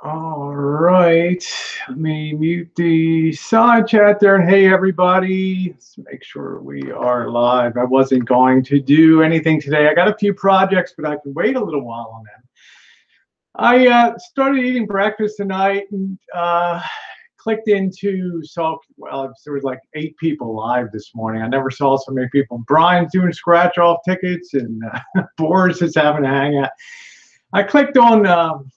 All right. Let me mute the side chat there. And hey, everybody. Let's make sure we are live. I wasn't going to do anything today. I got a few projects, but I can wait a little while on them. I started eating breakfast tonight and clicked into, well, there was like 8 people live this morning. I never saw so many people. Brian's doing scratch off tickets and Boris is having a hangout. I clicked on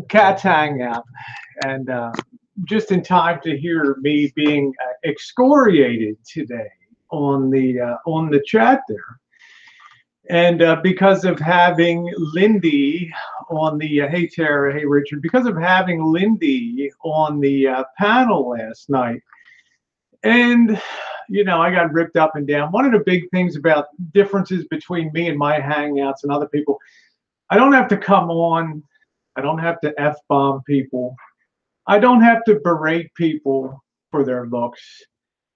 Cat's Hangout, and just in time to hear me being excoriated today on the chat there, and because of having Lindy on the hey Tara, hey Richard, because of having Lindy on the panel last night, and I got ripped up and down. One of the big things about differences between me and my hangouts and other people, I don't have to come on. I don't have to F-bomb people. I don't have to berate people for their looks.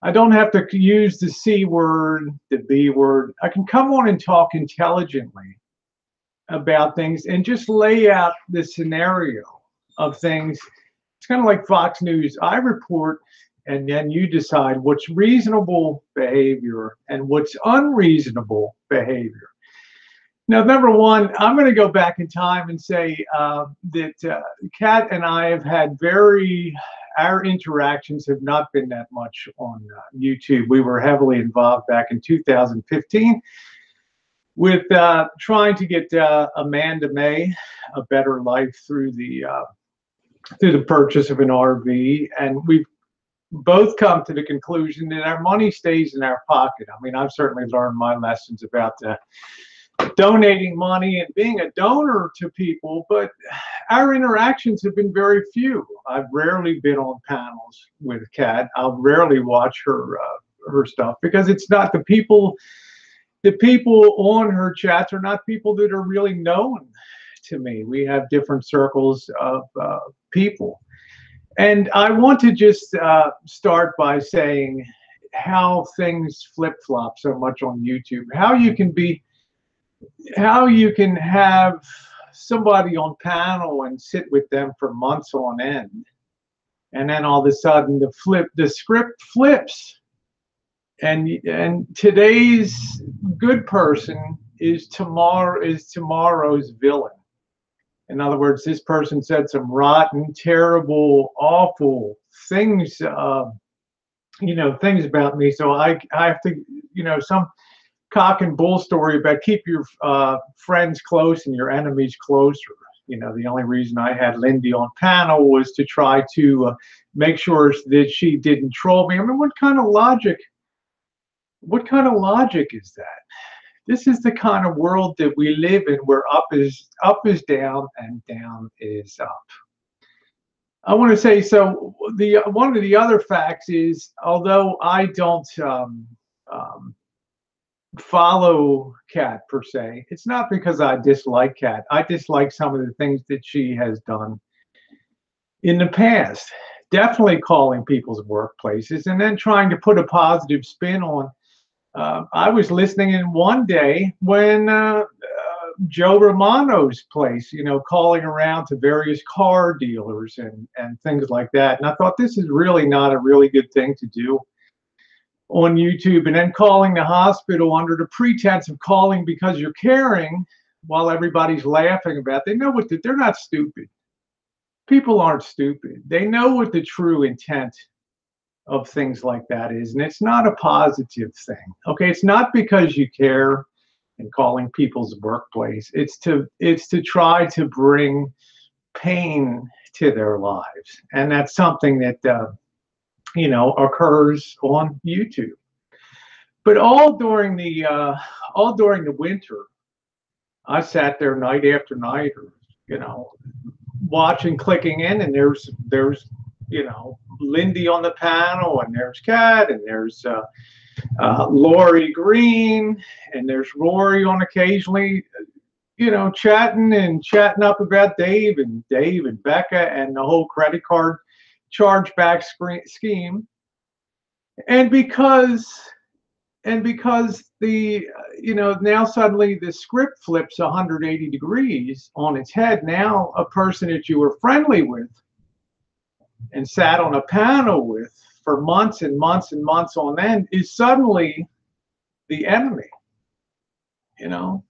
I don't have to use the C word, the B word. I can come on and talk intelligently about things and just lay out the scenario of things. It's kind of like Fox News. I report and then you decide what's reasonable behavior and what's unreasonable behavior. Now, number one, I'm going to go back in time and say that Kat and I have had our interactions have not been that much on YouTube. We were heavily involved back in 2015 with trying to get Amanda May a better life through the purchase of an RV, and we've both come to the conclusion that our money stays in our pocket. I mean, I've certainly learned my lessons about donating money and being a donor to people, but our interactions have been very few. I've rarely been on panels with Kat. I'll rarely watch her stuff because it's not the people. The people on her chats are not people that are really known to me. We have different circles of people, and I want to just start by saying how things flip-flop so much on YouTube. How you can have somebody on panel and sit with them for months on end, and then all of a sudden the script flips, and today's good person is tomorrow's villain. In other words, this person said some rotten, terrible, awful things, things about me. So I have to, some cock and bull story about keep your friends close and your enemies closer. The only reason I had Lindy on panel was to try to make sure that she didn't troll me. I mean, what kind of logic is that? This is the kind of world that we live in, where up is down and down is up. I want to say, so one of the other facts is, although I don't follow Kat per se, it's not because I dislike Kat. I dislike some of the things that she has done in the past. Definitely calling people's workplaces and then trying to put a positive spin on. I was listening in one day when Joe Romano's place, calling around to various car dealers and things like that. And I thought, this is really not a really good thing to do on YouTube, and then calling the hospital under the pretense of calling because you're caring, while everybody's laughing about it. They know they're not stupid. People aren't stupid. They know what the true intent of things like that is, and it's not a positive thing. Okay, it's not because you care and calling people's workplace. It's to try to bring pain to their lives, and that's something that occurs on YouTube. But all during the winter, I sat there night after night, or watching, clicking in, and there's Lindy on the panel, and there's Kat, and there's Lori Green, and there's Rory on occasionally, chatting up about Dave and Becca and the whole credit card chargeback scheme. And because And because now suddenly the script flips 180 degrees on its head. Now a person that you were friendly with and sat on a panel with for months and months and months on end is suddenly the enemy, you know.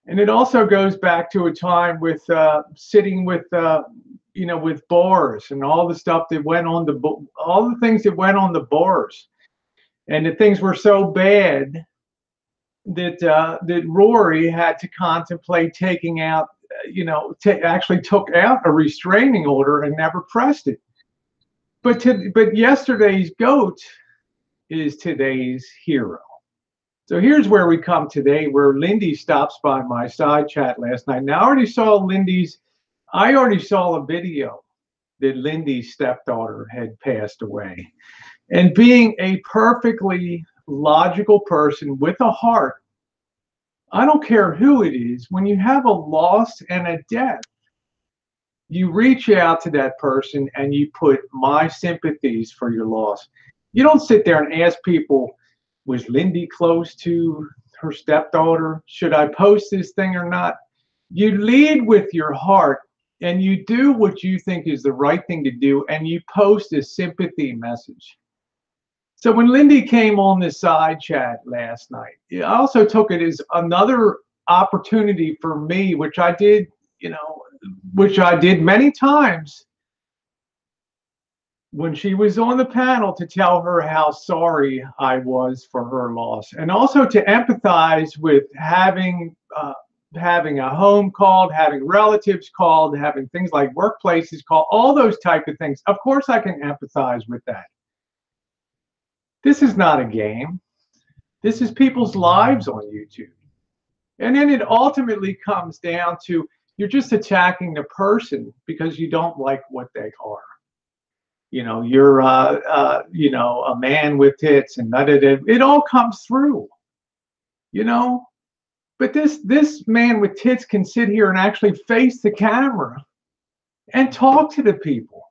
And it also goes back to a time with sitting with with Boris and all the stuff that went on all the things that went on the Boris, and the things were so bad that that Rory had to contemplate taking out, actually took out a restraining order and never pressed it. But yesterday's goat is today's hero. So here's where we come today, where Lindy stops by my side chat last night. Now I already saw a video that Lindy's stepdaughter had passed away. And being a perfectly logical person with a heart, I don't care who it is, when you have a loss and a death, you reach out to that person and you put my sympathies for your loss. You don't sit there and ask people, was Lindy close to her stepdaughter? Should I post this thing or not? You lead with your heart and you do what you think is the right thing to do, and you post a sympathy message. So when Lindy came on the side chat last night, I also took it as another opportunity for me, which I did many times when she was on the panel, to tell her how sorry I was for her loss, and also to empathize with having a home called, having relatives called, having things like workplaces called, all those type of things. Of course, I can empathize with that. This is not a game. This is people's lives on YouTube. And then it ultimately comes down to, you're just attacking the person because you don't like what they are. You're a man with tits and it all comes through, But this man with tits can sit here and actually face the camera and talk to the people.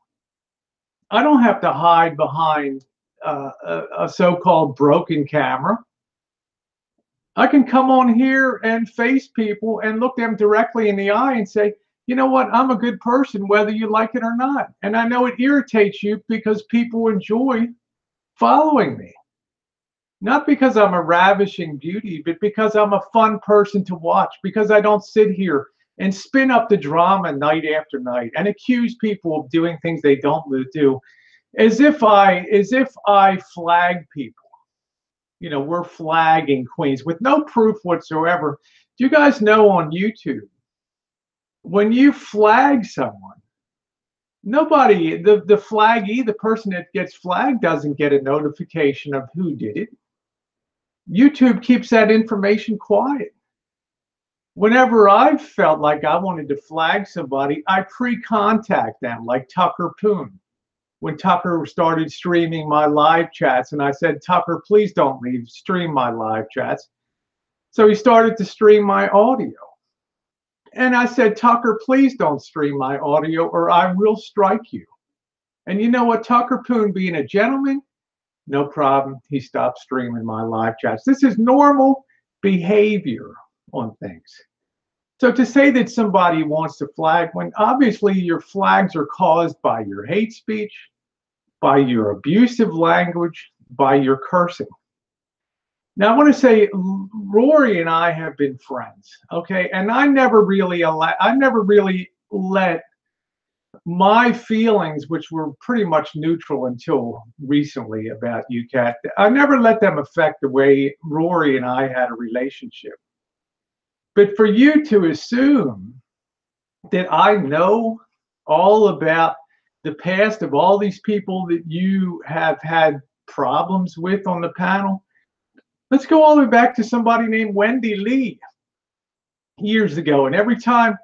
I don't have to hide behind a so-called broken camera. I can come on here and face people and look them directly in the eye and say, you know what, I'm a good person, whether you like it or not. And I know it irritates you because people enjoy following me. Not because I'm a ravishing beauty, but because I'm a fun person to watch, because I don't sit here and spin up the drama night after night and accuse people of doing things they don't do, as if I flag people. We're flagging queens with no proof whatsoever. Do you guys know on YouTube, when you flag someone, nobody, the flaggee, the person that gets flagged, doesn't get a notification of who did it. YouTube keeps that information quiet. Whenever I've felt like I wanted to flag somebody, I pre-contact them, like Tucker Poon. When Tucker started streaming my live chats, and I said, Tucker, please don't stream my live chats. So he started to stream my audio. And I said, Tucker, please don't stream my audio or I will strike you. And you know what? Tucker Poon, being a gentleman, no problem. He stopped streaming my live chats. This is normal behavior on things. So to say that somebody wants to flag, when obviously your flags are caused by your hate speech, by your abusive language, by your cursing. Now I want to say, Rory and I have been friends, okay? And I never really let my feelings, which were pretty much neutral until recently about UCAT, I never let them affect the way Rory and I had a relationship. But for you to assume that I know all about the past of all these people that you have had problems with on the panel, let's go all the way back to somebody named Wendy Lee years ago. And every time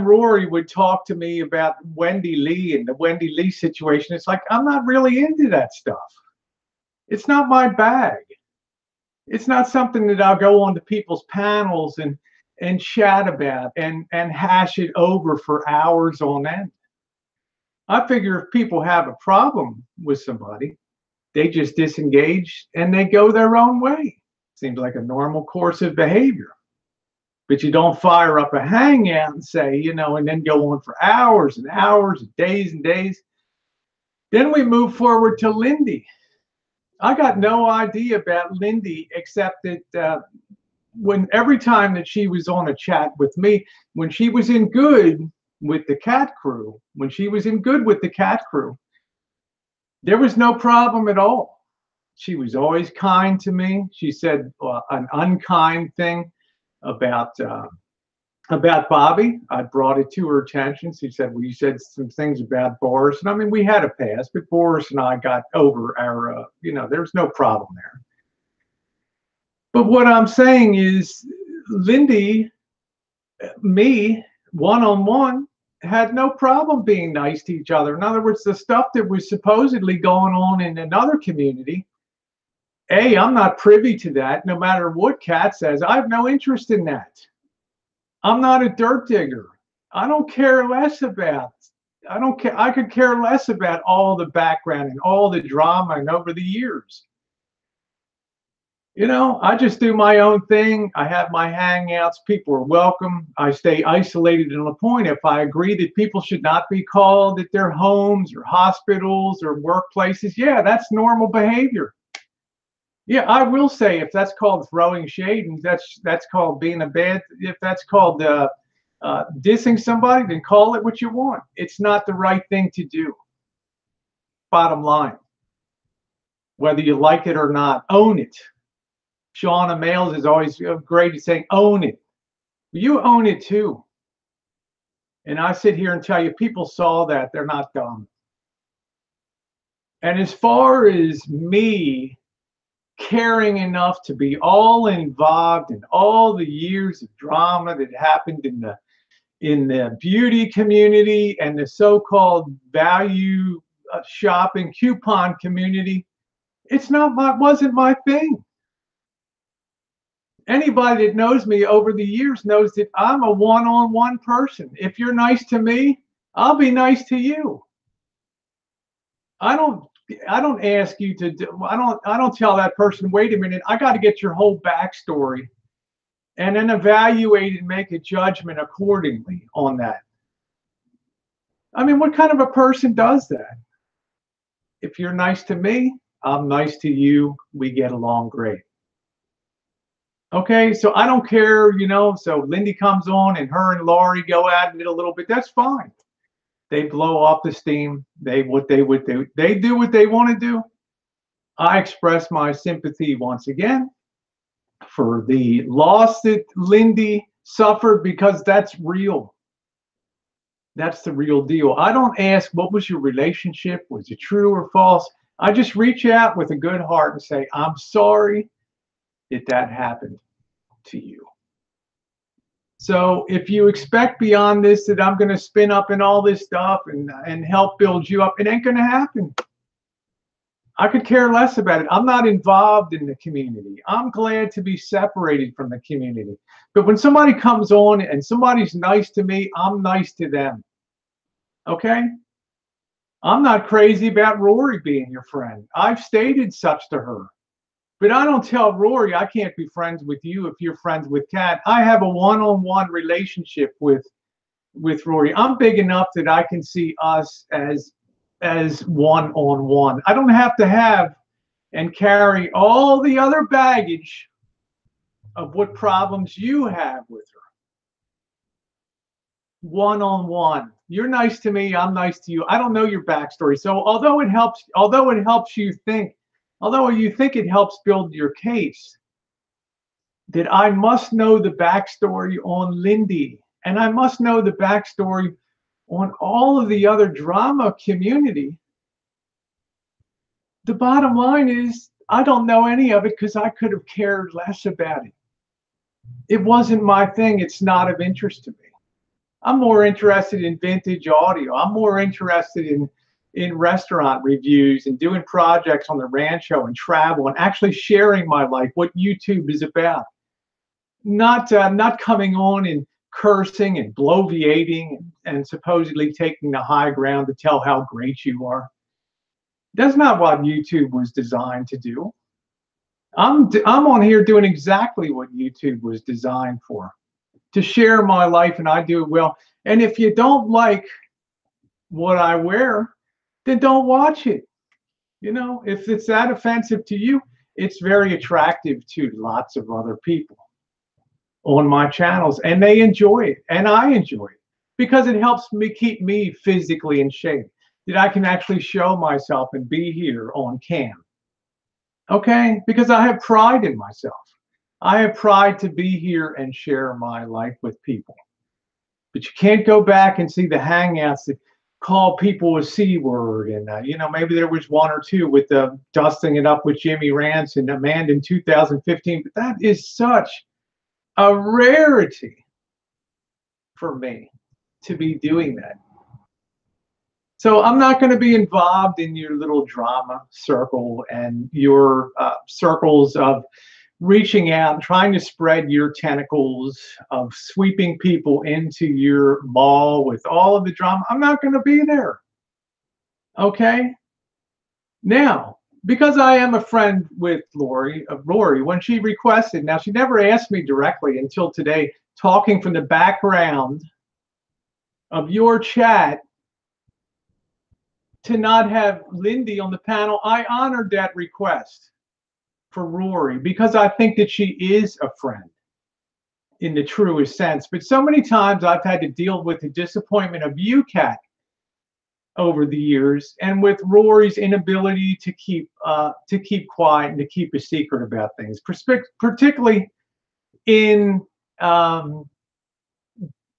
Rory would talk to me about Wendy Lee and the Wendy Lee situation, it's like, I'm not really into that stuff. It's not my bag. It's not something that I'll go on to people's panels and chat about and hash it over for hours on end. I figure if people have a problem with somebody, They just disengage and they go their own way. Seems like a normal course of behavior. But you don't fire up a hangout and say, and then go on for hours and hours and days. Then we move forward to Lindy. I got no idea about Lindy except that every time that she was on a chat with me, when she was in good with the cat crew, there was no problem at all. She was always kind to me. She said an unkind thing about Bobby. I brought it to her attention. She said, well, you said some things about Boris. And I mean, we had a past, but Boris and I got over our, there's no problem there. But what I'm saying is, Lindy, me, one-on-one, had no problem being nice to each other. In other words, the stuff that was supposedly going on in another community, I'm not privy to that. No matter what Kat says, I have no interest in that. I'm not a dirt digger. I don't care less about. I could care less about all the background and all the drama and over the years. I just do my own thing. I have my hangouts. People are welcome. I stay isolated to the point. If I agree that people should not be called at their homes or hospitals or workplaces, yeah, that's normal behavior. Yeah, I will say if that's called throwing shade and that's called being a bad, if that's called dissing somebody, then call it what you want. It's not the right thing to do. Bottom line. Whether you like it or not, own it. Shauna Males is always great at saying, own it. You own it too. And I sit here and tell you, people saw that. They're not dumb. And as far as me caring enough to be all involved in all the years of drama that happened in the beauty community and the so-called value shopping coupon community, wasn't my thing. Anybody that knows me over the years knows that I'm a one-on-one person. If you're nice to me, I'll be nice to you. I don't ask you to do, I don't tell that person, wait a minute, I got to get your whole backstory and then evaluate and make a judgment accordingly on that. I mean, what kind of a person does that? If you're nice to me, I'm nice to you. We get along great. Okay, so I don't care, so Lindy comes on and her and Laurie go at it a little bit. That's fine. They blow off the steam. They do what they want to do. I express my sympathy once again for the loss that Lindy suffered, because that's real. That's the real deal. I don't ask, what was your relationship? Was it true or false? I just reach out with a good heart and say, I'm sorry that happened to you. So if you expect beyond this that I'm going to spin up in all this stuff and help build you up, it ain't going to happen. I could care less about it. I'm not involved in the community. I'm glad to be separated from the community. But when somebody comes on and somebody's nice to me, I'm nice to them. Okay? I'm not crazy about Rory being your friend. I've stated such to her. But I don't tell Rory I can't be friends with you if you're friends with Kat. I have a one-on-one relationship with Rory. I'm big enough that I can see us as one-on-one. I don't have to have and carry all the other baggage of what problems you have with her. One-on-one. You're nice to me, I'm nice to you. I don't know your backstory. So although it helps you think, although you think it helps build your case, that I must know the backstory on Lindy, and I must know the backstory on all of the other drama community. The bottom line is, I don't know any of it because I could have cared less about it. It wasn't my thing. It's not of interest to me. I'm more interested in vintage audio. I'm more interested in restaurant reviews and doing projects on the rancho and travel and actually sharing my life, what YouTube is about. Not coming on and cursing and bloviating and supposedly taking the high ground to tell how great you are. That's not what YouTube was designed to do. I'm on here doing exactly what YouTube was designed for, to share my life, and I do it well. And if you don't like what I wear, then don't watch it. You know, if it's that offensive to you, it's very attractive to lots of other people on my channels, and they enjoy it, and I enjoy it because it helps me keep me physically in shape. That I can actually show myself and be here on cam. Okay, because I have pride in myself. I have pride to be here and share my life with people. But you can't go back and see the hangouts that call people a C word. And, you know, maybe there was one or two with the dusting it up with Jimmy Rance and Amanda in 2015. But that is such a rarity for me to be doing that. So I'm not going to be involved in your little drama circle and your circles of reaching out and trying to spread your tentacles of sweeping people into your ball with all of the drama. I'm not going to be there. Okay? Now, because I am a friend with Rory, when she requested, now she never asked me directly until today, talking from the background of your chat, to not have Lindy on the panel, I honored that request for Rory because I think that she is a friend in the truest sense. But so many times I've had to deal with the disappointment of you, Kat, over the years, and with Rory's inability to keep quiet and to keep a secret about things, particularly in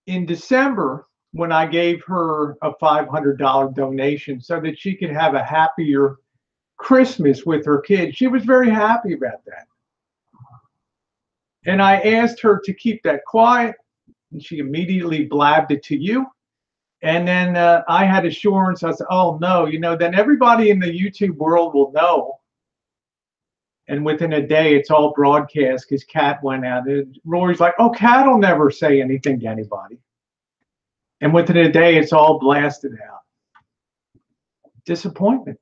December, when I gave her a $500 donation so that she could have a happier Christmas with her kids. She was very happy about that. And I asked her to keep that quiet, and she immediately blabbed it to you. And then I had assurance. I said, oh, no, you know, then everybody in the YouTube world will know. And within a day, it's all broadcast because Kat went out. And Rory's like, oh, Kat will never say anything to anybody. And within a day, it's all blasted out. Disappointment.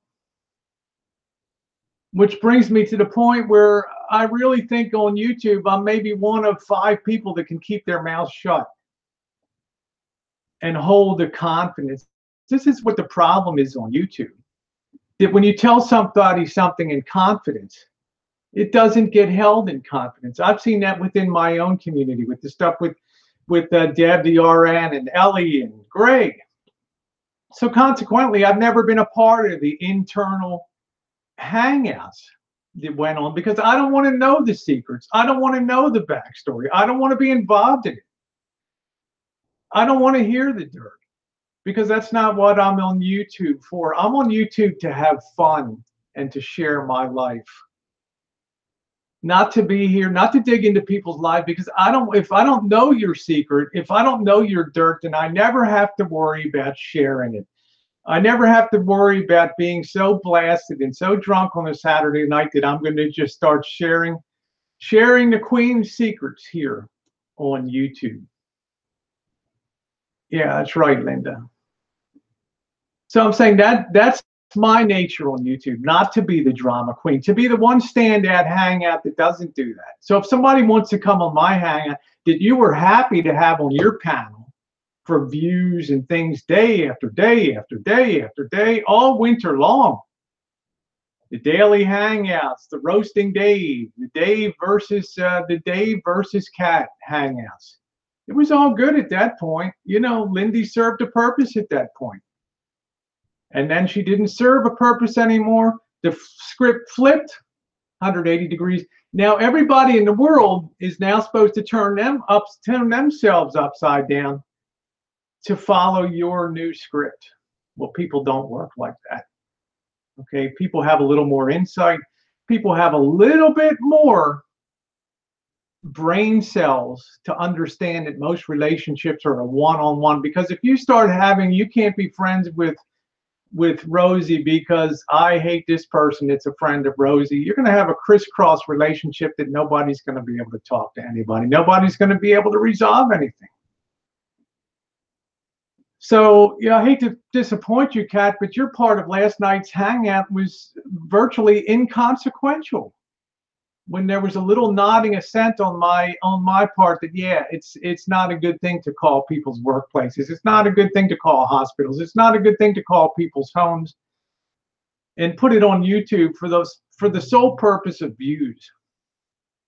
Which brings me to the point where I really think on YouTube, I'm maybe one of 5 people that can keep their mouth shut and hold the confidence. This is what the problem is on YouTube. That when you tell somebody something in confidence, it doesn't get held in confidence. I've seen that within my own community with the stuff with Deb, the RN, and Ellie and Greg. So consequently, I've never been a part of the internal hangouts that went on because I don't want to know the secrets. I don't want to know the backstory. I don't want to be involved in it. I don't want to hear the dirt because that's not what I'm on YouTube for. I'm on YouTube to have fun and to share my life. Not to be here, not to dig into people's lives, because if I don't know your secret, if I don't know your dirt, then I never have to worry about sharing it. I never have to worry about being so blasted and so drunk on a Saturday night that I'm going to just start sharing the Queen's secrets here on YouTube. Yeah, that's right, Linda. So I'm saying that's my nature on YouTube, not to be the drama queen, to be the one standout hangout that doesn't do that. So if somebody wants to come on my hangout that you were happy to have on your panel for views and things day after day after day after day, all winter long, the daily hangouts, the roasting Dave, the Dave versus Kat hangouts, it was all good at that point. You know, Lindy served a purpose at that point. And then she didn't serve a purpose anymore. The script flipped 180 degrees. Now everybody in the world is now supposed to turn themselves upside down to follow your new script. Well, people don't work like that. Okay, people have a little more insight. People have a little bit more brain cells to understand that most relationships are a one-on-one. Because if you start you can't be friends with Rosie because I hate this person that's a friend of Rosie. You're going to have a crisscross relationship that nobody's going to be able to talk to anybody. Nobody's going to be able to resolve anything. So, yeah, I hate to disappoint you, Kat, but your part of last night's hangout was virtually inconsequential. When there was a little nodding assent on my part that yeah, it's not a good thing to call people's workplaces. It's not a good thing to call hospitals. It's not a good thing to call people's homes and put it on YouTube for the sole purpose of views.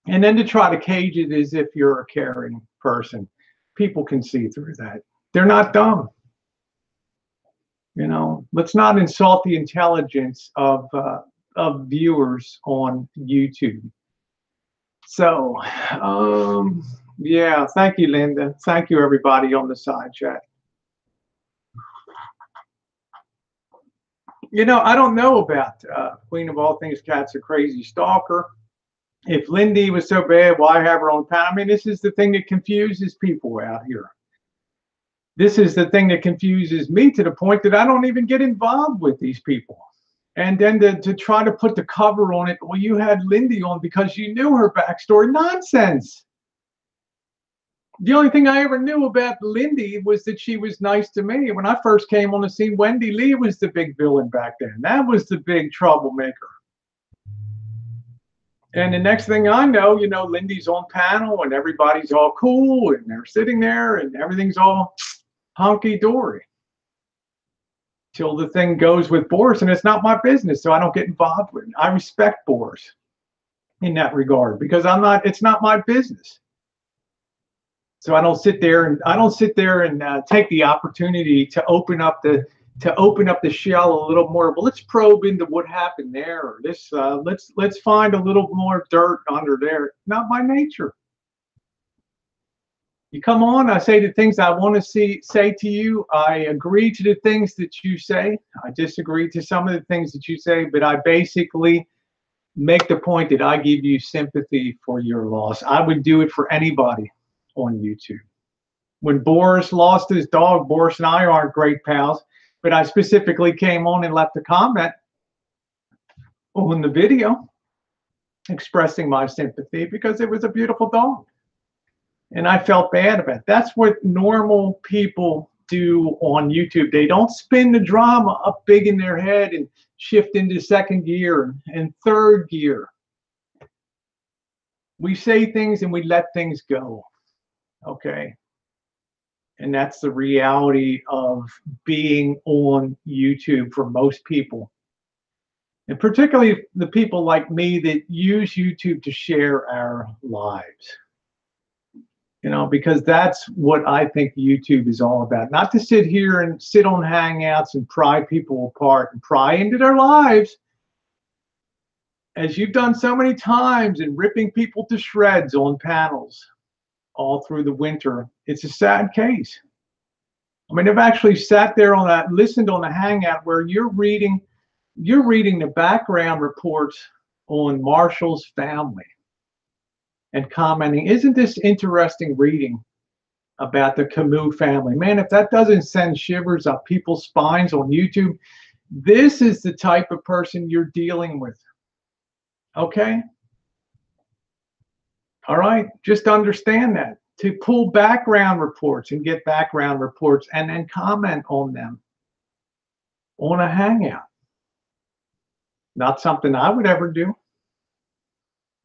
And then to try to cage it as if you're a caring person. People can see through that. They're not dumb. You know, let's not insult the intelligence of viewers on YouTube. So, yeah, thank you, Linda. Thank you, everybody on the side chat. You know, I don't know about Queen of All Things Cat's a crazy stalker. If Lindy was so bad, why have her on panel? I mean, this is the thing that confuses people out here. This is the thing that confuses me to the point that I don't even get involved with these people. And then to try to put the cover on it, well, you had Lindy on because you knew her backstory. Nonsense. The only thing I ever knew about Lindy was that she was nice to me. When I first came on the scene, Wendy Lee was the big villain back then. That was the big troublemaker. And the next thing I know, you know, Lindy's on panel and everybody's all cool and they're sitting there and everything's all hunky-dory. Till the thing goes with Boris, and it's not my business, so I don't get involved with it. I respect Boris in that regard because it's not my business. So I don't sit there and take the opportunity to open up the shell a little more. Well, let's probe into what happened there. Or let's find a little more dirt under there. Not my nature. You come on, I say the things I want to say to you. I agree to the things that you say. I disagree to some of the things that you say, but I basically make the point that I give you sympathy for your loss. I would do it for anybody on YouTube. When Boris lost his dog, Boris and I aren't great pals, but I specifically came on and left a comment on the video expressing my sympathy because it was a beautiful dog. And I felt bad about it. That's what normal people do on YouTube. They don't spin the drama up big in their head and shift into second gear and third gear. We say things and we let things go. Okay. And that's the reality of being on YouTube for most people. And particularly the people like me that use YouTube to share our lives. You know, because that's what I think YouTube is all about. Not to sit here and sit on Hangouts and pry people apart and pry into their lives, as you've done so many times, and ripping people to shreds on panels all through the winter. It's a sad case. I mean, I've actually sat there listened on a Hangout where you're reading the background reports on Marshall's family and commenting, isn't this interesting reading about the Camus family? Man, if that doesn't send shivers up people's spines on YouTube, this is the type of person you're dealing with. Okay? All right? Just understand that. To pull background reports and get background reports and then comment on them on a Hangout. Not something I would ever do.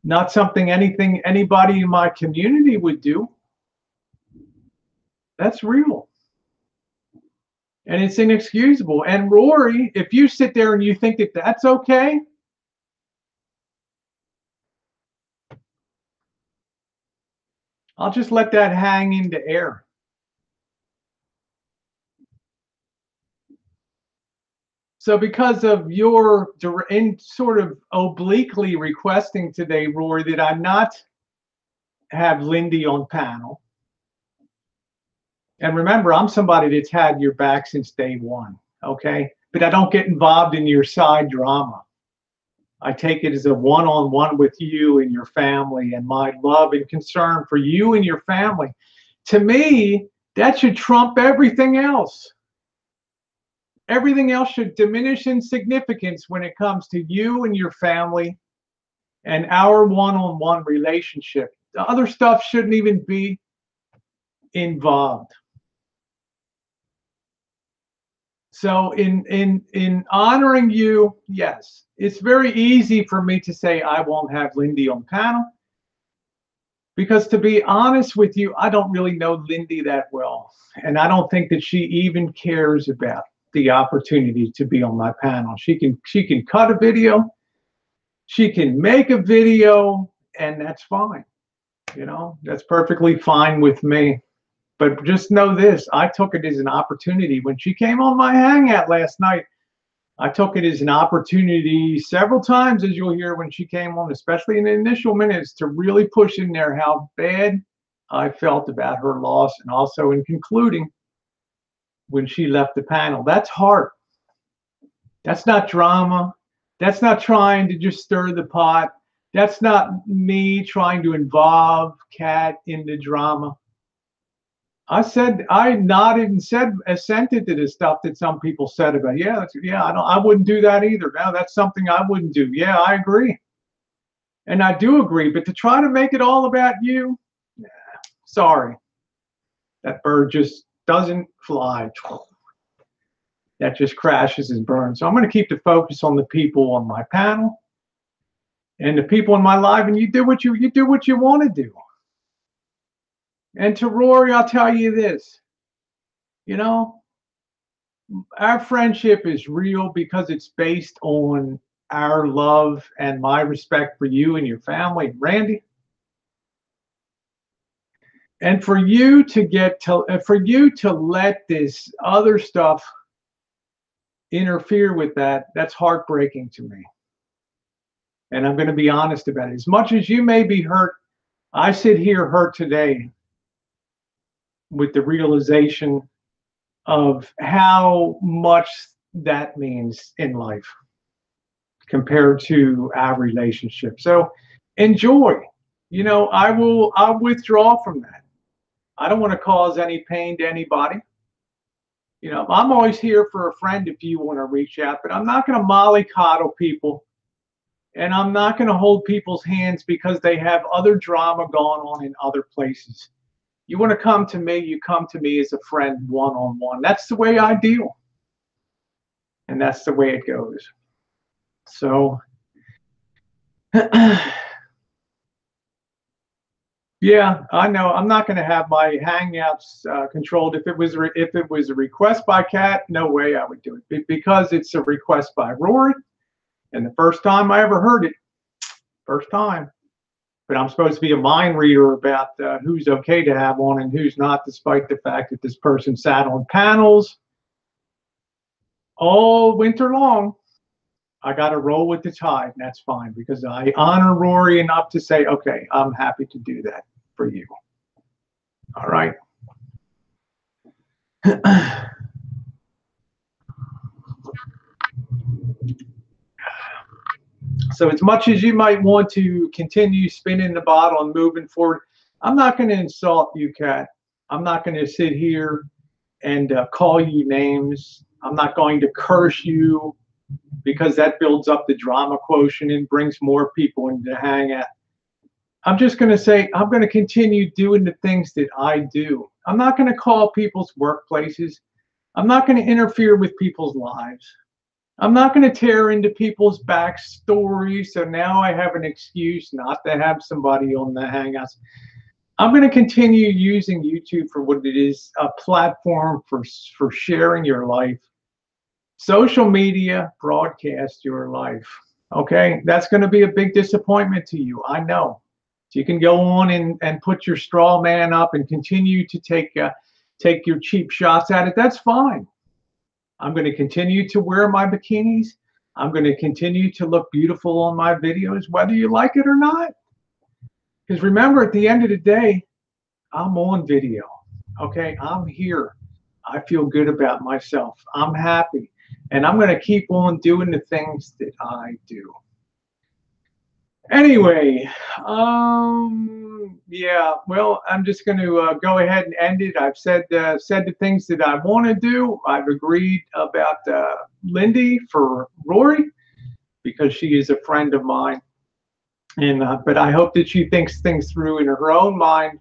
Not something anybody in my community would do. That's real. And it's inexcusable. And Rory, if you sit there and you think that that's okay, I'll just let that hang in the air. So because of your sort of obliquely requesting today, Rory, that I not have Lindy on panel. And remember, I'm somebody that's had your back since day one, okay? But I don't get involved in your side drama. I take it as a one-on-one with you and your family and my love and concern for you and your family. To me, that should trump everything else. Everything else should diminish in significance when it comes to you and your family and our one-on-one relationship. The other stuff shouldn't even be involved. So in honoring you, yes, it's very easy for me to say I won't have Lindy on panel, because to be honest with you, I don't really know Lindy that well, and I don't think that she even cares about the opportunity to be on my panel. She can cut a video, she can make a video, and that's fine. That's perfectly fine with me. But just know this, I took it as an opportunity. When she came on my Hangout last night, I took it as an opportunity several times, as you'll hear when she came on, especially in the initial minutes, to really push in there how bad I felt about her loss, and also in concluding when she left the panel. That's hard. That's not drama. That's not trying to just stir the pot. That's not me trying to involve Kat in the drama. I nodded and assented to the stuff that some people said about, I wouldn't do that either. No, that's something I wouldn't do. Yeah, I agree. And I do agree, but to try to make it all about you, nah, sorry. That bird just doesn't fly. That just crashes and burns. So I'm going to keep the focus on the people on my panel and the people in my life, and you do what you want to do. And to Rory, I'll tell you this, our friendship is real because it's based on our love and my respect for you and your family, Randy. And for you to let this other stuff interfere with that, that's heartbreaking to me. And I'm going to be honest about it. As much as you may be hurt, I sit here hurt today with the realization of how much that means in life compared to our relationship. So enjoy. I'll withdraw from that. I don't want to cause any pain to anybody. I'm always here for a friend if you want to reach out, but I'm not going to mollycoddle people, and I'm not going to hold people's hands because they have other drama going on in other places. You want to come to me, you come to me as a friend one-on-one. That's the way I deal. And that's the way it goes. So, yeah, I know I'm not going to have my Hangouts controlled. If it was a request by Kat, no way I would do it, because it's a request by Rory. And the first time I ever heard it, first time. But I'm supposed to be a mind reader about who's okay to have on and who's not, despite the fact that this person sat on panels all winter long. I got to roll with the tide, and that's fine, because I honor Rory enough to say, okay, I'm happy to do that for you. All right. So as much as you might want to continue spinning the bottle and moving forward, I'm not going to insult you, Kat. I'm not going to sit here and call you names. I'm not going to curse you, because that builds up the drama quotient and brings more people into the Hangout. I'm just going to say, I'm going to continue doing the things that I do. I'm not going to call people's workplaces. I'm not going to interfere with people's lives. I'm not going to tear into people's backstories, so now I have an excuse not to have somebody on the Hangouts. I'm going to continue using YouTube for what it is, a platform for sharing your life. Social media, broadcast your life. Okay, that's going to be a big disappointment to you, I know. So you can go on and put your straw man up and continue to take your cheap shots at it. That's fine. I'm going to continue to wear my bikinis. I'm going to continue to look beautiful on my videos, whether you like it or not. Because remember, at the end of the day, I'm on video. Okay, I'm here. I feel good about myself. I'm happy. And I'm going to keep on doing the things that I do. Anyway, yeah, well, I'm just going to go ahead and end it. I've said the things that I want to do. I've agreed about Lindy for Rory, because she is a friend of mine. And but I hope that she thinks things through in her own mind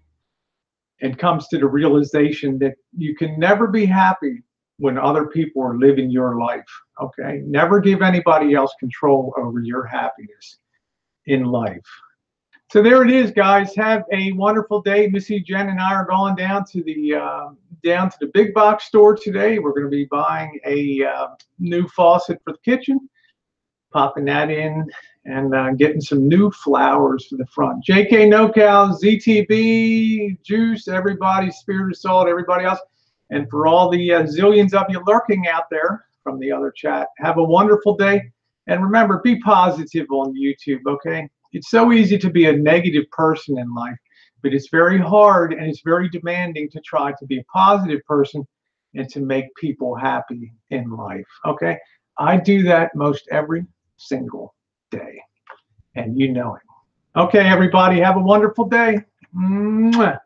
and comes to the realization that you can never be happy when other people are living your life. Okay, never give anybody else control over your happiness in life. So there it is, guys. Have a wonderful day. Missy, Jen, and I are going down to the big box store today. We're going to be buying a new faucet for the kitchen, popping that in, and getting some new flowers for the front. JK NoCal, ZTB, Juice, everybody, Spirit of Salt, everybody else, and for all the zillions of you lurking out there from the other chat, have a wonderful day. And remember, be positive on YouTube, okay? It's so easy to be a negative person in life, but it's very hard and it's very demanding to try to be a positive person and to make people happy in life, okay? I do that most every single day, and you know it. Okay, everybody, have a wonderful day. Mwah.